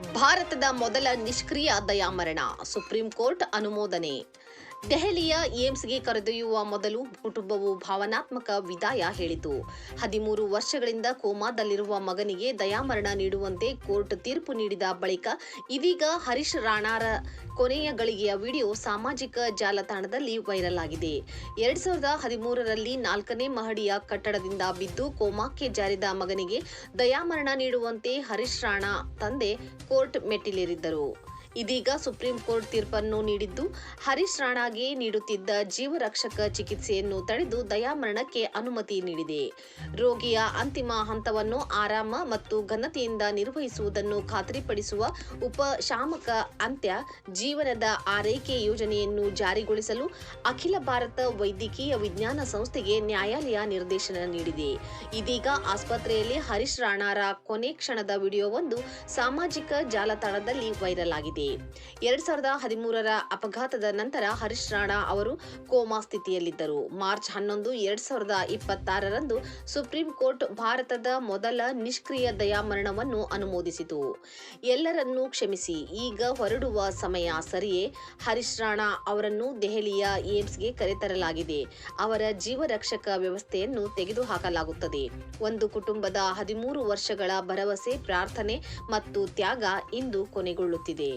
ಭಾರತದ ಮೊದಲ ನಿಷ್ಕ್ರಿಯ ದಯಾಮರಣ, ಸುಪ್ರೀಂ ಕೋರ್ಟ್ ಅನುಮೋದನೆ. ದೆಹಲಿಯ ಏಮ್ಸ್ಗೆ ಕರೆದೊಯ್ಯುವ ಮೊದಲು ಕುಟುಂಬವು ಭಾವನಾತ್ಮಕ ವಿದಾಯ ಹೇಳಿತು. 13 ವರ್ಷಗಳಿಂದ ಕೋಮಾದಲ್ಲಿರುವ ಮಗನಿಗೆ ದಯಾಮರಣ ನೀಡುವಂತೆ ಕೋರ್ಟ್ ತೀರ್ಪು ನೀಡಿದ ಬಳಿಕ ಇದೀಗ ಹರೀಶ್ ರಾಣಾರ ಕೊನೆಯ ಗಳಿಗೆಯ ವಿಡಿಯೋ ಸಾಮಾಜಿಕ ಜಾಲತಾಣದಲ್ಲಿ ವೈರಲ್ ಆಗಿದೆ. 2013ರಲ್ಲಿ 4ನೇ ಮಹಡಿಯ ಕಟ್ಟಡದಿಂದ ಬಿದ್ದು ಕೋಮಾಕ್ಕೆ ಜಾರಿದ ಮಗನಿಗೆ ದಯಾಮರಣ ನೀಡುವಂತೆ ಹರೀಶ್ ರಾಣಾ ತಂದೆ ಕೋರ್ಟ್ ಮೆಟ್ಟಿಲೇರಿದ್ದರು. ಇದೀಗ ಸುಪ್ರೀಂ ಕೋರ್ಟ್ ತೀರ್ಪನ್ನು ನೀಡಿದ್ದು, ಹರೀಶ್ ರಾಣಾಗೆ ನೀಡುತ್ತಿದ್ದ ಜೀವರಕ್ಷಕ ಚಿಕಿತ್ಸೆಯನ್ನು ತಡೆದು ದಯಾಮರಣಕ್ಕೆ ಅನುಮತಿ ನೀಡಿದೆ. ರೋಗಿಯ ಅಂತಿಮ ಹಂತವನ್ನು ಆರಾಮ ಮತ್ತು ಘನತೆಯಿಂದ ನಿರ್ವಹಿಸುವುದನ್ನು ಖಾತ್ರಿಪಡಿಸುವ ಉಪಶಾಮಕ ಅಂತ್ಯ ಜೀವನದ ಆರೈಕೆ ಯೋಜನೆಯನ್ನು ಜಾರಿಗೊಳಿಸಲು ಅಖಿಲ ಭಾರತ ವೈದ್ಯಕೀಯ ವಿಜ್ಞಾನ ಸಂಸ್ಥೆಗೆ ನ್ಯಾಯಾಲಯ ನಿರ್ದೇಶನ ನೀಡಿದೆ. ಇದೀಗ ಆಸ್ಪತ್ರೆಯಲ್ಲಿ ಹರೀಶ್ ರಾಣಾರ ಕೊನೆ ಕ್ಷಣದ ವಿಡಿಯೋವೊಂದು ಸಾಮಾಜಿಕ ಜಾಲತಾಣದಲ್ಲಿ ವೈರಲ್ ಆಗಿದೆ. 2013ರ ಅಪಘಾತದ ನಂತರ ಹರೀಶ್ ರಾಣಾ ಅವರು ಕೋಮಾ ಸ್ಥಿತಿಯಲ್ಲಿದ್ದರು. ಮಾರ್ಚ್ 11, 2026ರಂದು ಸುಪ್ರೀಂ ಕೋರ್ಟ್ ಭಾರತದ ಮೊದಲ ನಿಷ್ಕ್ರಿಯ ದಯಾಮರಣವನ್ನು ಅನುಮೋದಿಸಿತು. ಎಲ್ಲರನ್ನೂ ಕ್ಷಮಿಸಿ, ಈಗ ಹೊರಡುವ ಸಮಯ ಸರಿಯೇ? ಹರೀಶ್ ರಾಣಾ ಅವರನ್ನು ದೆಹಲಿಯ ಏಮ್ಸ್ಗೆ ಕರೆತರಲಾಗಿದೆ. ಅವರ ಜೀವರಕ್ಷಕ ವ್ಯವಸ್ಥೆಯನ್ನು ತೆಗೆದುಹಾಕಲಾಗುತ್ತದೆ. ಒಂದು ಕುಟುಂಬದ 13 ವರ್ಷಗಳ ಭರವಸೆ, ಪ್ರಾರ್ಥನೆ ಮತ್ತು ತ್ಯಾಗ ಇಂದು ಕೊನೆಗೊಳ್ಳುತ್ತಿದೆ.